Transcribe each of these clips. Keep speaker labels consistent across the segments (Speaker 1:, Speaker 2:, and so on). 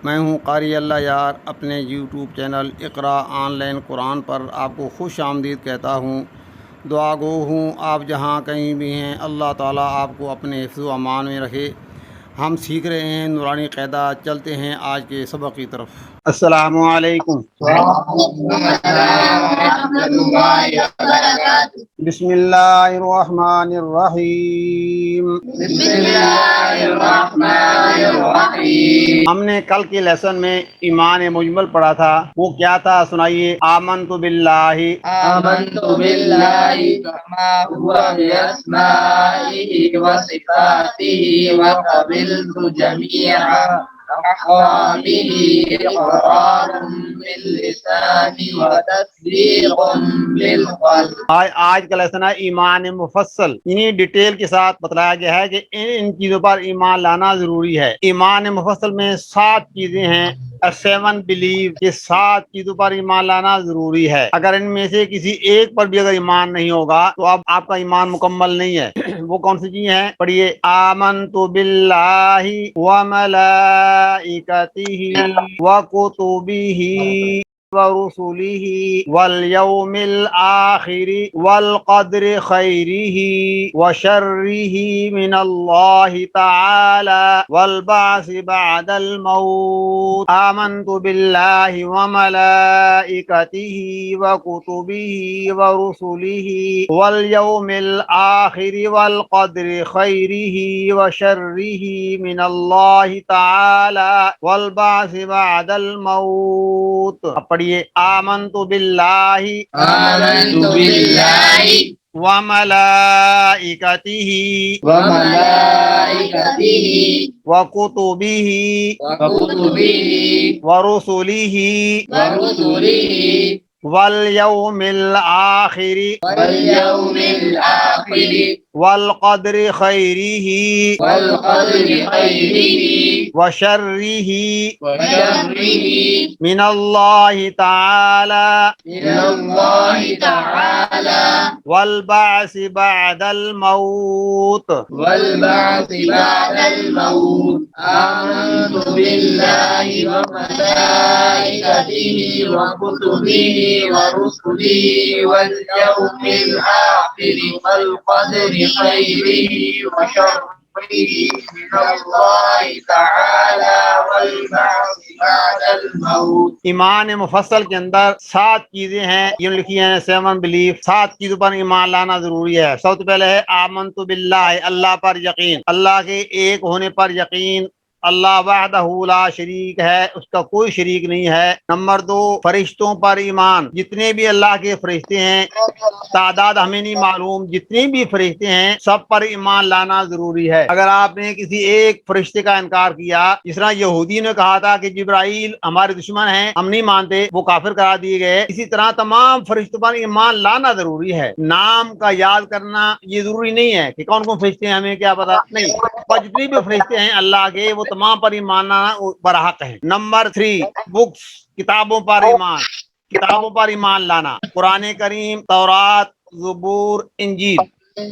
Speaker 1: میں ہوں قاری اللہ یار، اپنے YouTube channel Iqra online Quran پر آپ کو خوش آمدید کہتا ہوں۔ دعا گو ہوں آپ جہاں کہیں بھی ہیں، اللہ تعالیٰ آپ کو اپنے حفظ و امان میں رکھے۔ ہم سیکھ رہے ہیں نورانی قاعدہ، چلتے ہیں آج کے سبق کی طرف۔ السلام علیکم۔ بسم اللہ الرحمن الرحیم۔ ہم نے کل کے لیسن میں ایمان مجمل پڑھا تھا، وہ کیا تھا سنائیے۔ آمنت باللہ
Speaker 2: كما هو بأسمائه وصفاته وقبلت جميع أحكامه إقرار باللسان وتصديق بالقلب۔
Speaker 1: آج کا لیسن ہے ایمان مفصل، انہیں ڈیٹیل کے ساتھ بتلایا گیا ہے کہ ان چیزوں پر ایمان لانا ضروری ہے۔ ایمان مفصل میں 7 چیزیں ہیں، 7 بلیو، یہ 7 چیزوں پر ایمان لانا ضروری ہے۔ اگر ان میں سے کسی ایک پر بھی اگر ایمان نہیں ہوگا تو اب آپ کا ایمان مکمل نہیں ہے۔ وہ کون سی چیزیں ہیں؟ پڑھیے۔ آمنت باللہ وملائکتہ وکتبہ ورسلہ والیوم الآخر والقدر خیرہ وشرہ من اللہ تعالی والبعث بعد الموت۔ آمنت باللہ وملائکتہ وکتبہ ورسلہ والیوم الآخر والقدر خیرہ وشرہ من اللہ تعالی والبعث بعد الموت۔ پڑھیے۔ آمنت باللہ وملائکتہ وکتبہ ورسلہ والیوم الآخر والقدر خیرہ وشرہ من اللہ تعالی والبعث بعد الموت۔
Speaker 2: آمنت بالله وملائكته وكتبه ورسله واليوم الآخر والقدر خيره وشره من الله تعالى والبعث بعد الموت۔
Speaker 1: ایمان مفصل کے اندر 7 چیزیں ہیں، یہ لکھی ہیں 7 بلیف، 7 چیزوں پر ایمان لانا ضروری ہے۔ سب سے پہلے ہے آمنت باللہ، اللہ پر یقین، اللہ کے ایک ہونے پر یقین۔ اللہ وحدہ لا شریک ہے، اس کا کوئی شریک نہیں ہے۔ نمبر 2، فرشتوں پر ایمان، جتنے بھی اللہ کے فرشتے ہیں، تعداد ہمیں نہیں معلوم، جتنے بھی فرشتے ہیں سب پر ایمان لانا ضروری ہے۔ اگر آپ نے کسی ایک فرشتے کا انکار کیا، جس طرح یہودی نے کہا تھا کہ جبرائیل ہمارے دشمن ہیں، ہم نہیں مانتے، وہ کافر قرار دیے گئے، اسی طرح تمام فرشتوں پر ایمان لانا ضروری ہے۔ نام کا یاد کرنا یہ ضروری نہیں ہے کہ کون کون فرشتے ہیں، ہمیں کیا پتا، نہیں، پر جتنے بھی فرشتے ہیں اللہ کے، وہ تمام پر ایمان لانا برحق ہے۔ نمبر 3، بکس، کتابوں پر ایمان، کتابوں پر ایمان لانا، قرآن کریم، تورات، زبور، انجیل،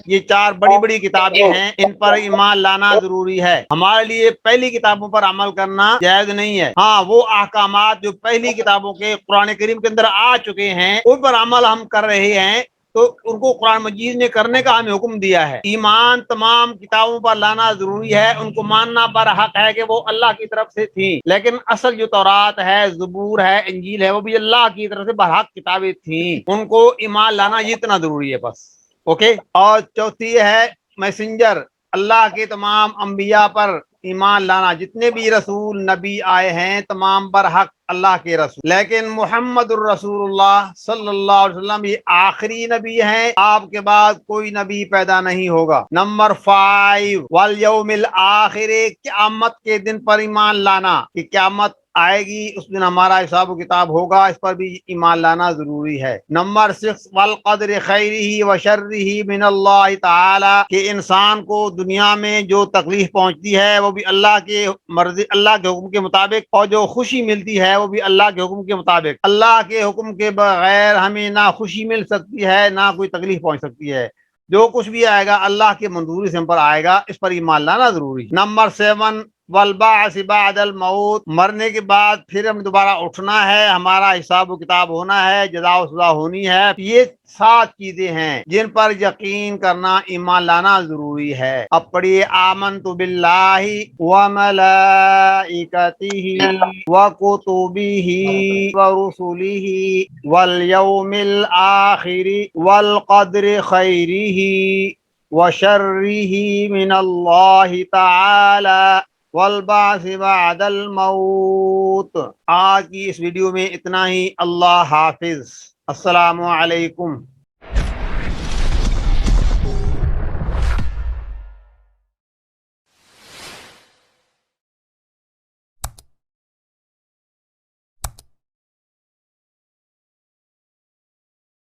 Speaker 1: یہ 4 بڑی بڑی کتابیں ہیں، ان پر ایمان لانا ضروری ہے۔ ہمارے لیے پہلی کتابوں پر عمل کرنا جائز نہیں ہے، ہاں وہ احکامات جو پہلی کتابوں کے قرآن کریم کے اندر آ چکے ہیں ان پر عمل ہم کر رہے ہیں تو ان کو قرآن مجید نے کرنے کا ہمیں حکم دیا ہے۔ ایمان تمام کتابوں پر لانا ضروری ہے، ان کو ماننا برحق ہے کہ وہ اللہ کی طرف سے تھیں، لیکن اصل جو تورات ہے، زبور ہے، انجیل ہے، وہ بھی اللہ کی طرف سے برحق کتابیں تھیں، ان کو ایمان لانا یہ اتنا ضروری ہے بس، اوکے۔ اور چوتھی ہے میسنجر، اللہ کے تمام انبیاء پر ایمان لانا، جتنے بھی رسول نبی آئے ہیں تمام برحق اللہ کے رسول، لیکن محمد الرسول اللہ صلی اللہ علیہ وسلم یہ آخری نبی ہیں، آپ کے بعد کوئی نبی پیدا نہیں ہوگا۔ نمبر 5، والیوم الآخر، قیامت کے دن پر ایمان لانا کہ قیامت آئے گی، اس دن ہمارا حساب و کتاب ہوگا، اس پر بھی ایمان لانا ضروری ہے۔ نمبر 6، والقدر خیرہ وشرہ من اللہ تعالی، کہ انسان کو دنیا میں جو تکلیف پہنچتی ہے وہ بھی اللہ کے مرضی، اللہ کے حکم کے مطابق، اور جو خوشی ملتی ہے وہ بھی اللہ کے حکم کے مطابق۔ اللہ کے حکم کے بغیر ہمیں نہ خوشی مل سکتی ہے نہ کوئی تکلیف پہنچ سکتی ہے، جو کچھ بھی آئے گا اللہ کے منظوری سے ہم پر آئے گا، اس پر ایمان لانا ضروری ہے۔ نمبر 7، والبعث بعد الموت، مرنے کے بعد پھر ہم دوبارہ اٹھنا ہے، ہمارا حساب و کتاب ہونا ہے، جزا و سزا ہونی ہے۔ یہ 7 چیزیں ہیں جن پر یقین کرنا، ایمان لانا ضروری ہے۔ اب پڑھیے آمنت باللہ وملائکتہ وکتبہ ورسلہ والیوم الآخر والقدر خیرہ وشرہ من اللہ تعالی والبعث بعد الموت۔ آج کی اس ویڈیو میں اتنا ہی۔ اللہ حافظ، السلام علیکم۔